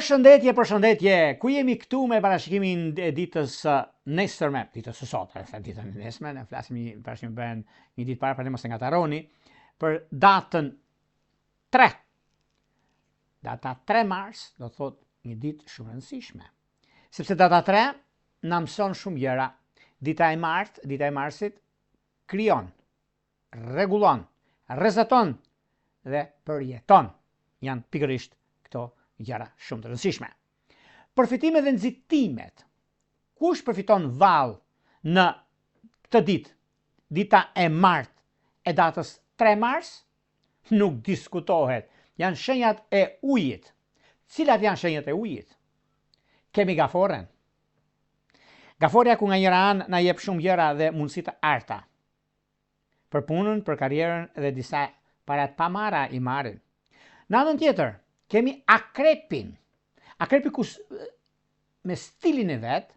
Përshëndetje, ku jemi këtu me parashikimin e ditës nesërme, ditës së sot, ditën e nesërme, ne flasim një parashikim bën një ditë para, për mos e ngataroni, për datën 3. Data 3 mars do të thotë një ditë shumë e rëndësishme. Sepse data 3 na mëson shumë gjëra. Dita e marsit krijon, rregullon, rrezeton dhe përjeton. Janë pikërisht këto gjëra shumë të rëndësishme. Përfitimet dhe nxitimet. Kush përfiton vallë në këtë ditë, dita e martë e datës 3 mars, nuk diskutohet. Janë shenjat e ujit. Cilat janë shenjat e ujit? Kemi gaforen. Gaforja ku nga njëra anë na jep shumë gjëra dhe mundësi të arta. Për punën, për karrierën dhe disa parat pamara i marrin. Në anën tjetër, kemi akrepin. Akrepi ku me stilin e vet,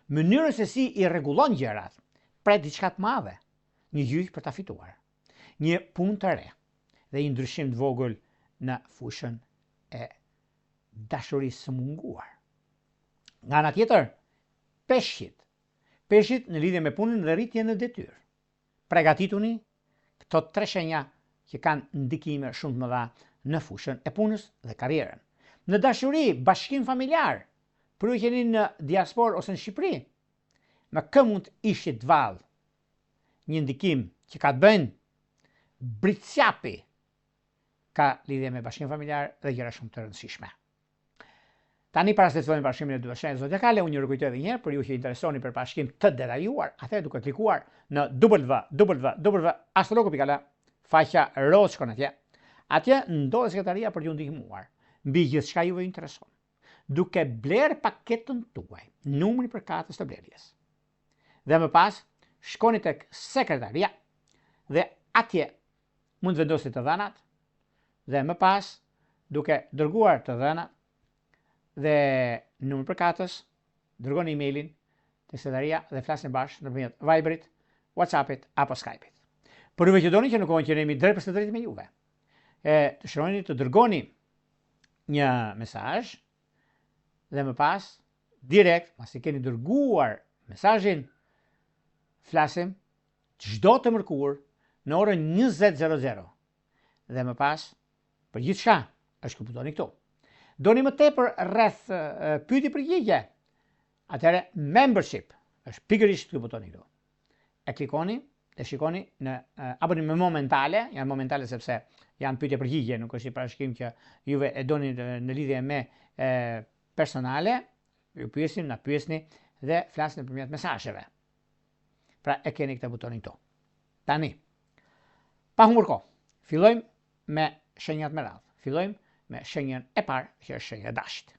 mënyrën se si i rregullon gjërat, pret diçka të madhe, një gjyq për ta fituar, një punë të re dhe një ndryshim të vogël në fushën e dashurisë së munguar. Nga ana tjetër, peshqit në lidhje me punën dhe rritjen në detyrë. Përgatituni këto 3 shenja që kanë ndikime shumë të mëdha në fushën e punës dhe karrierën. Në dashuri, bashkim familjar, për ju jeni në diasporë ose në Shqipëri, me kë mund të ishit vallë një ndikim që ka të bëjnë britsjapi ka lidhje me bashkim familjar dhe gjëra shumë të rëndësishme. Tani para se të fillojmë bashkimin e dy shenjave zodiakale, unë ju rikujtoj edhe një herë për ju që interesoni për bashkim të detajuar, atëherë duke klikuar në www.astrologo.al, faqja roz shkon atje. Atje ndodhet sekretaria për t'ju ndihmuar mbi gjithçka juve intereson, duke bler paketën tuaj, numrin për katës të blerjes. Dhe më pas shkoni tek sekretaria dhe atje mund të vendosni të dhënat dhe më pas duke dërguar të dhënat dhe numrin për katës, dërgoni emailin te sekretaria dhe flasni bashkë nëpërmjet Viberit, WhatsAppit apo Skypit. Por juve që doni që në kohën që jemi drejt për drejt me juve, të shkruani të dërgoni një mesazh dhe më pas direkt, pasi keni dërguar mesazhin, flasim çdo të mërkurë në orën 20:00 dhe më pas për gjithçka është kuptoni këtu. Doni më tepër rreth pyetje përgjigje, atëherë membership është pikërisht ky butoni këtu. E klikoni dhe shikoni në abonime momentale, janë momentale sepse janë pyetje përgjigje, nuk është një parashikim që juve e doni në lidhje me personale, ju pyesim, na pyesni dhe flasni nëpërmjet mesazheve. Pra e keni këtë butonin këtu. Tani, pa humbur kohë, fillojmë me shenjat me radhë. Fillojmë me shenjën e parë, që është shenja e dashit.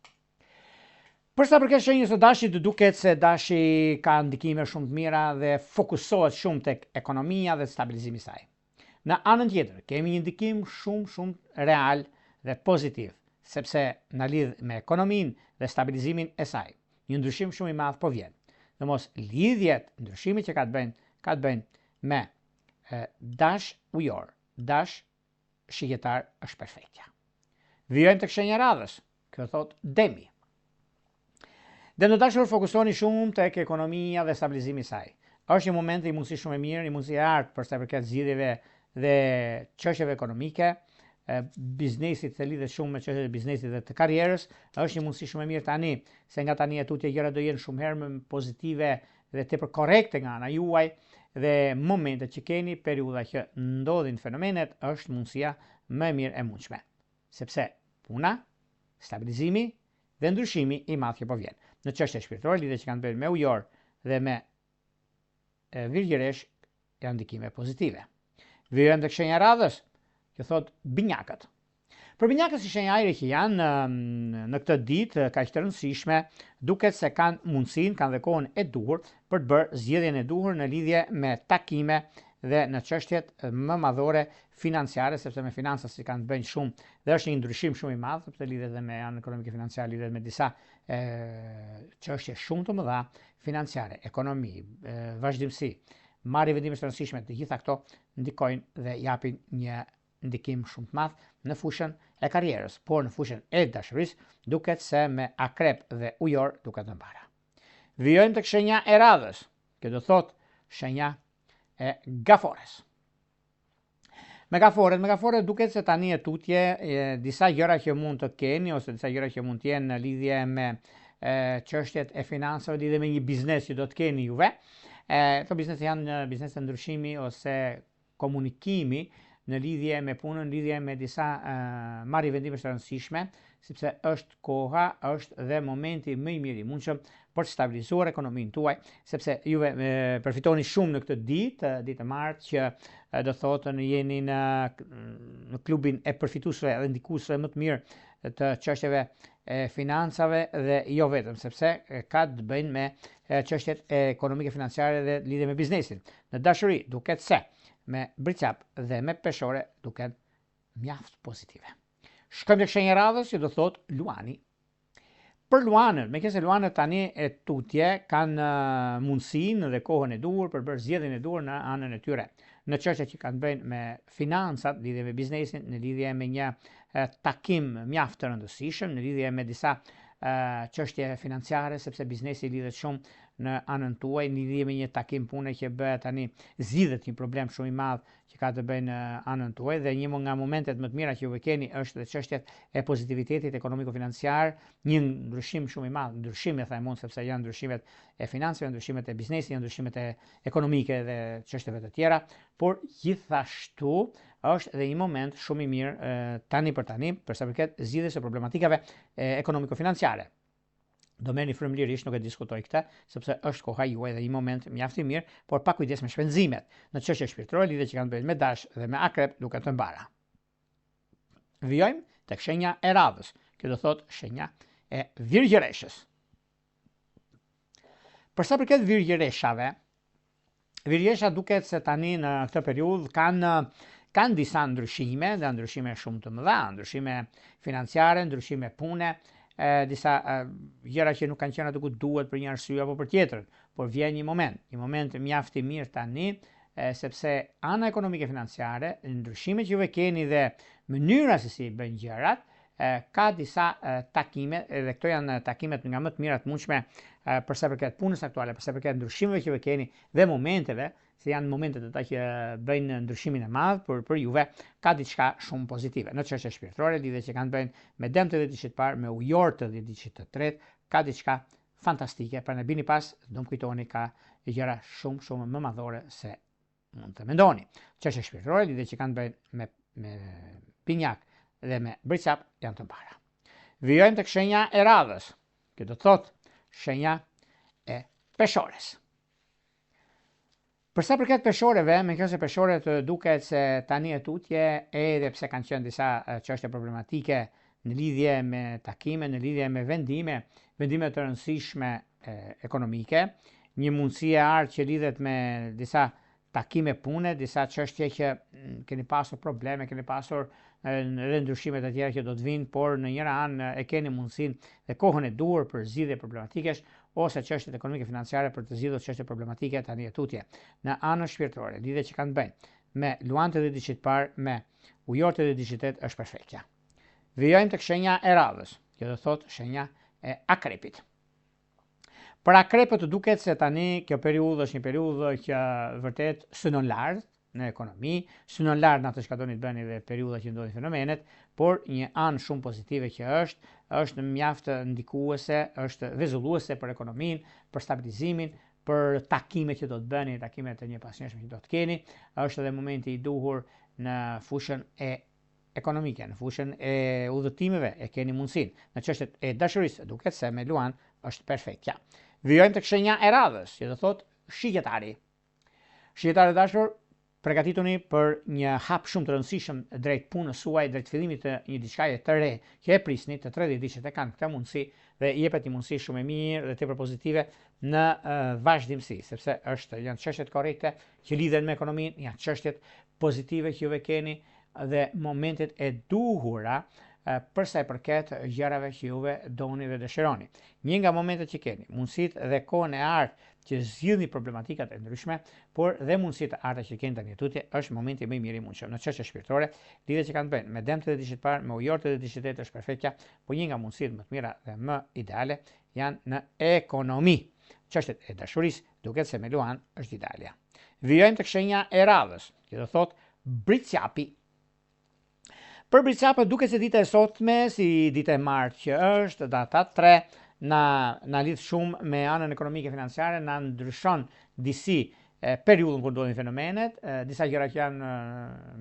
Për sa përket shenjës së dashit, duket se dashi ka ndikime shumë të mira dhe fokusohet shumë tek ekonomia dhe stabilizimi i saj. Në anën tjetër, kemi një ndikim shumë real dhe pozitiv, sepse na lidh me ekonominë dhe stabilizimin e saj. Një ndryshim shumë i madh po vjen. Dhe mos lidhjet, ndryshimit që ka të bëjnë me dash ujor, dash shigjetar është perfektja. Vijojmë tek shenja e radhës. Kjo thot Demi. Dhe në dashur fokusoni shumë tek ekonomia dhe stabilizimi i saj. Është një moment i mundësi shumë e mirë, një mundësi e artë për sa përket zgjidhjeve dhe çështjeve ekonomike, biznesit të lidhet shumë me çështjet e biznesit dhe të karrierës, është një mundësi shumë e mirë tani, se nga tani e tutje gjërat do jenë shumë herë më pozitive dhe tepër korrekte nga ana juaj dhe momentet që keni, periudha që ndodhin fenomenet, është mundësia më e mirë e mundshme. Sepse puna, stabilizimi dhe ndryshimi i madh që po vjen. Në çështje shpirtërore, lidhje që kanë bërë me ujor dhe me virgjëresh janë ndikime pozitive. Vijojmë tek shenja e radhës, që thot binjakët. Për binjakët si shenja ajri që janë në këtë ditë kaq të rëndësishme, duket se kanë mundësinë, kanë dhe kohën e duhur për të bërë zgjedhjen e duhur në lidhje me takime dhe në çështjet më madhore financiare, sepse me financat si kanë të bëjnë shumë dhe është një ndryshim shumë i madh, sepse lidhet edhe me anën ekonomike financiare, lidhet me disa çështje shumë të mëdha financiare, ekonomi, vazhdimsi, marrje vendime të rëndësishme, të gjitha këto ndikojnë dhe japin një ndikim shumë të madh në fushën e karrierës, por në fushën e dashurisë duket se me akrep dhe ujor duket të mbara. Vijojmë tek shenja e radhës, që do thot shenja e gafores. Me gaforet duket se tani e tutje disa gjëra që mund të keni ose disa gjëra që mund të jenë në lidhje me çështjet e financave, lidhje me një biznes që do të keni juve. Këto biznese janë biznese ndryshimi ose komunikimi në lidhje me punën, në lidhje me disa marrje vendime të rëndësishme, sepse është koha, është dhe momenti më i mirë i mundshëm për të stabilizuar ekonominë tuaj, sepse juve përfitoni shumë në këtë ditë e martë që do thotë në jeni në klubin e përfituesve dhe ndikuesve më të mirë të çështjeve e financave dhe jo vetëm, sepse ka të bëjnë me çështjet ekonomike financiare dhe lidhje me biznesin. Në dashuri duket se me bricap dhe me peshore duken mjaft pozitive. Shkojmë tek shenja e radhës që do thot luani. Për luanën, meqense luanët tani e tutje kanë mundësinë dhe kohën e duhur për bërë zgjedhjen e duhur në anën e tyre. Në çështjet që kanë bëjnë me financat, lidhje me biznesin, në lidhje me një takim mjaft të rëndësishëm, në lidhje me disa çështje financiare, sepse biznesi lidhet shumë në anën tuaj, në lidhje me një takim pune që bëhet tani, zgjidhet një problem shumë i madh që ka të bëjë në anën tuaj, dhe një nga momentet më të mira që ju keni është dhe çështjet e pozitivitetit ekonomiko-financiar, një ndryshim shumë i madh, ndryshime thajmon sepse janë ndryshimet e financave, ndryshimet e biznesit, janë ndryshimet ekonomike dhe çështjeve të tjera, por gjithashtu është edhe një moment shumë i mirë tani për sa përket zgjidhjes së problematikave ekonomiko-financiare. Do merrni frymëlirisht, nuk e diskutoj këtë, sepse është koha juaj dhe një moment mjaft i mirë, por pa kujdes me shpenzimet. Në çështje shpirtërore, lidhje që kanë bëjnë me dash dhe me akrep duket të mbara. Vijojmë tek shenja e radhës, që do thot shenja e virgjëreshës. Për sa përket virgjëreshave, virgjëresha duket se tani në këtë periudhë kanë disa ndryshime, dhe ndryshime shumë të mëdha, ndryshime financiare, ndryshime pune, disa gjëra që nuk kanë qenë aty ku duhet për një arsye apo për tjetrën, por vjen një moment mjaft i mirë tani, sepse ana ekonomike financiare, ndryshimet që juve keni dhe mënyra se si bën gjërat, ka disa takime, dhe këto janë takimet nga më të mirat mundshme për sa përket punës aktuale, për sa përket ndryshimeve që juve keni dhe momenteve, se janë momentet ata që bëjnë ndryshimin e madh për juve, ka diçka shumë pozitive. Në çështje shpirtërore, lidhje që kanë bëjnë me dëm të ditës së parë, me ujor të ditës së tretë, ka diçka fantastike. Pra ne bini pas, do më kujtoni, ka gjëra shumë më madhore se mund të mendoni. Çështje shpirtërore, lidhje që kanë bëjnë me pinjak dhe me bricap janë të mbara. Vijojmë tek shenja e radhës, që do thot shenja e peshores. Për sa përket peshoreve, meqense peshoret duket se tani e tutje, edhe pse kanë qenë disa çështje problematike në lidhje me takime, në lidhje me vendime të rëndësishme ekonomike, një mundësi e ardhur që lidhet me disa takime pune, disa çështje që keni pasur probleme, keni pasur edhe ndryshimet e tjera që do të vinë, por në njëra anë e keni mundësinë dhe kohën e duhur për zgjidhje problematikesh ose çështjet ekonomike financiare për të zgjidhur çështje problematike tani e tutje. Në anën shpirtërore, lidhje që kanë bëjnë me luanët e ditës së parë, me ujorët e ditës së tretë është perfektja. Vijojmë tek shenja e radhës, që do thotë shenja e akrepit. Për akrepët duket se tani kjo periudhë është një periudhë që vërtet synon lart në ekonomi, synon lart në atë që doni të bëni dhe periudha që ndodhin fenomenet, por një anë shumë pozitive që është mjaft ndikuese, është vezulluese për ekonominë, për stabilizimin, për takimet që do të bëni, takimet e një pasnjëshme që do të keni, është edhe momenti i duhur në fushën e ekonomike, në fushën e udhëtimeve e keni mundësinë. Në çështjet e dashurisë duket se me luan është perfektja. Vijojmë tek shenja e radhës, që do thotë shigjetari. Shigjetari dashur, përgatituni për një hap shumë të rëndësishëm drejt punës suaj, drejt fillimit të një diçkaje të re që e prisni, të 30 ditë që kanë këtë mundësi dhe jepet një mundësi shumë e mirë dhe tepër pozitive në vazhdimsi, sepse janë çështjet korrekte që lidhen me ekonominë, janë çështjet pozitive që juve keni dhe momentet e duhura për sa i përket gjërave që juve doni dhe dëshironi. Një nga momentet që keni, mundësitë dhe kohën e art që zgjidhni problematikat e ndryshme, por dhe mundësitë arta që keni tani tutje, është momenti më i mirë i mundshëm. Në çështje shpirtërore, lidhjet që kanë bënë me dëmtë dhe diçit parë, me ujortë dhe diçit është perfektja, por një nga mundësitë më të mira dhe më ideale janë në ekonomi. Çështjet e dashurisë duket se me Luan është idealja. Vijojmë tek shenja e radhës, që do thotë britsjapi. Për britsjapët duket se dita e sotme, si dita e martë që është, data 3, na lidh shumë me anën ekonomike financiare, na ndryshon disi periudhën kur ndodhin fenomenet, disa gjëra që janë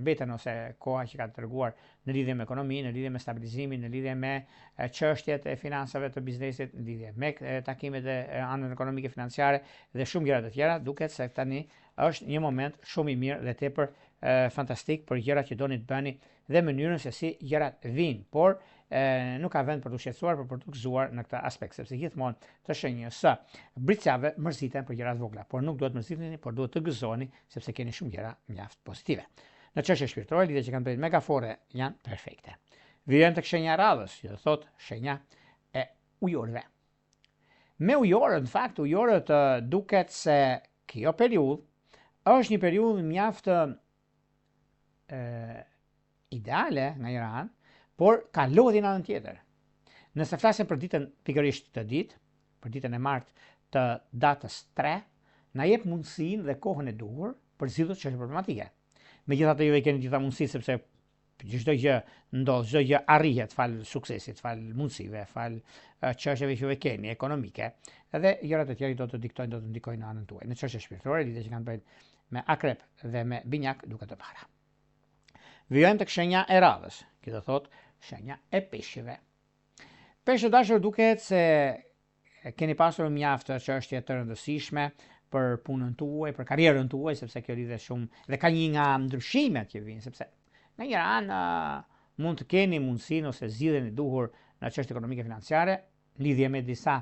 mbeten ose koha që ka treguar në lidhje me ekonominë, në lidhje me stabilizimin, në lidhje me çështjet e financave të biznesit, në lidhje me takimet e anën ekonomike financiare dhe shumë gjëra të tjera, duket se tani është një moment shumë i mirë dhe tepër fantastik për gjërat që doni të bëni dhe mënyrën se si gjërat vinë, por nuk ka vend për të shqetësuar, për të gëzuar në këtë aspekt, sepse gjithmonë të shenjës së britsjave mërziten për gjëra të vogla, por nuk duhet mërziteni, por duhet të gëzoni sepse keni shumë gjëra mjaft pozitive. Në çështje shpirtërore, lidhjet që kanë bënë me megafore janë perfekte. Vijojmë tek shenja e radhës, që do thotë shenja e ujorëve. Me ujorët, në fakt, ujorët duket se kjo periudhë është një periudhë mjaft ideale nga njëra anë, por ka lodhje në anën tjetër. Nëse flasim për ditën pikërisht të ditë, për ditën e martë të datës 3, na jep mundësinë dhe kohën e duhur për zgjidhur çështje problematike. Megjithatë ju keni gjitha mundësi sepse çdo gjë ndodh, çdo gjë arrihet fal suksesit, fal mundësive, fal çështjeve që ju keni ekonomike, edhe gjërat e tjera do të diktojnë, do të ndikojnë në anën tuaj. Në çështje shpirtërore, lidhje që kanë bënë me akrep dhe me binjak duket të para. Vijojmë tek shenja e radhës, që do thotë shenja e peshqve. Peshqët dashur duket se keni pasur mjaft çështje të rëndësishme për punën tuaj, për karrierën tuaj, sepse kjo lidhet shumë dhe ka një nga ndryshimet që vijnë, sepse në një anë mund të keni mundësinë ose zgjidhjen e duhur në çështje ekonomike financiare, lidhje me disa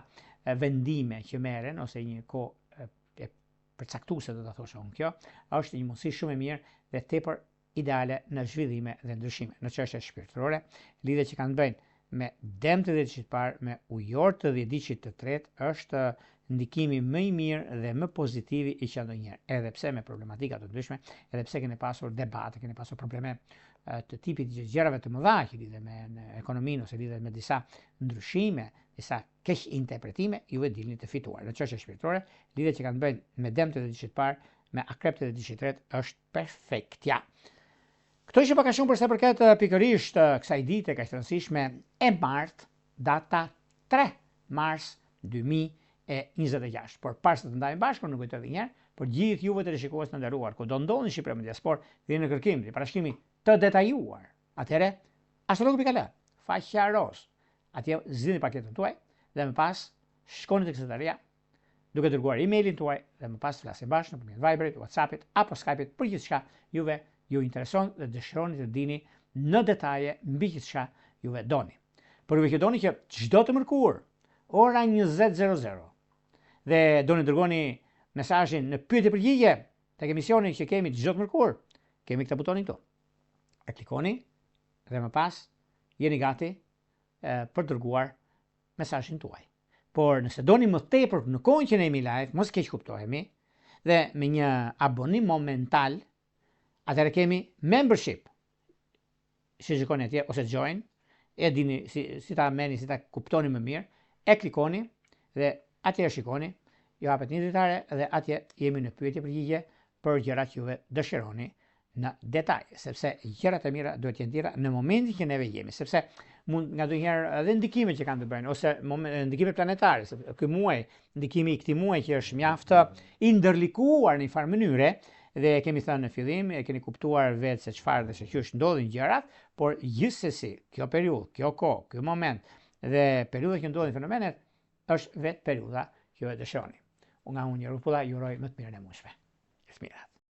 vendime që merren ose një kohë e përcaktuese do ta thosh unë. Kjo është një mundësi shumë e mirë dhe tepër ideale në zhvillime dhe ndryshime. Në çështje shpirtërore, lidhjet që kanë bënë me dëmtë dhe diçit parë, me ujortë dhe diçit të tretë, është ndikimi më i mirë dhe më pozitiv i që ndonjëherë, edhe pse me problematika të ndryshme, edhe pse keni pasur debate, keni pasur probleme të tipit gjërave të mëdha që lidhen me ekonominë ose lidhen me disa ndryshime, disa keq interpretime, ju e dilni të fituar. Në çështje shpirtërore, lidhjet që kanë bënë me dëmtë dhe diçit parë, me akreptë dhe diçit tretë, është perfektja. Këto ishte pak a shumë për sa përket pikërisht kësaj dite kaq të rëndësishme e martë, data 3 mars 2026. Por para se të ndajmë bashkë, nuk kujtoj edhe një herë, për gjithë juve të rishikues të nderuar, ku do ndodhni në Shqipëri me diasporë dhe në kërkim të parashikimi të detajuar. Atëherë, astrologu.al, faqja roz. Atje zgjidhni paketën tuaj dhe më pas shkoni tek sekretaria duke dërguar emailin tuaj dhe më pas flasim bashkë nëpërmjet Viberit, WhatsAppit apo Skypeit për gjithçka juve ju intereson dhe dëshironi të dini në detaje mbi gjithçka juve doni. Por juve që doni që çdo të mërkurë, ora 20:00 dhe doni dërgoni mesazhin në pyetje përgjigje tek emisioni që kemi çdo të mërkurë, kemi këtë butonin këtu. E klikoni dhe më pas jeni gati për dërguar mesazhin tuaj. Por nëse doni më tepër në kohën që ne jemi live, mos keq kuptohemi, dhe me një abonim momental, atëherë kemi membership. Si shikoni atje ose join, e dini si ta merrni, si ta kuptoni më mirë, e klikoni dhe atje shikoni, ju hapet një ditare dhe atje jemi në pyetje përgjigje për gjërat që juve dëshironi në detaj, sepse gjërat e mira duhet të jenë tjera në momentin që neve jemi, sepse mund nga ndonjëherë edhe ndikimet që kanë të bëjnë ose ndikime planetare, sepse ky muaj, ndikimi i këtij muaji që është mjaft i ndërlikuar në një farë mënyre, dhe kemi thënë në fillim, e keni kuptuar vetë se çfarë dhe se qysh ndodhin gjërat, por gjithsesi kjo periudhë, kjo kohë, ky moment dhe periudha që ndodhin fenomenet është vetë periudha që ju e dëshironi. Unë Jeropulla ju uroj më të mirën e mundshme. Gjithë mirat.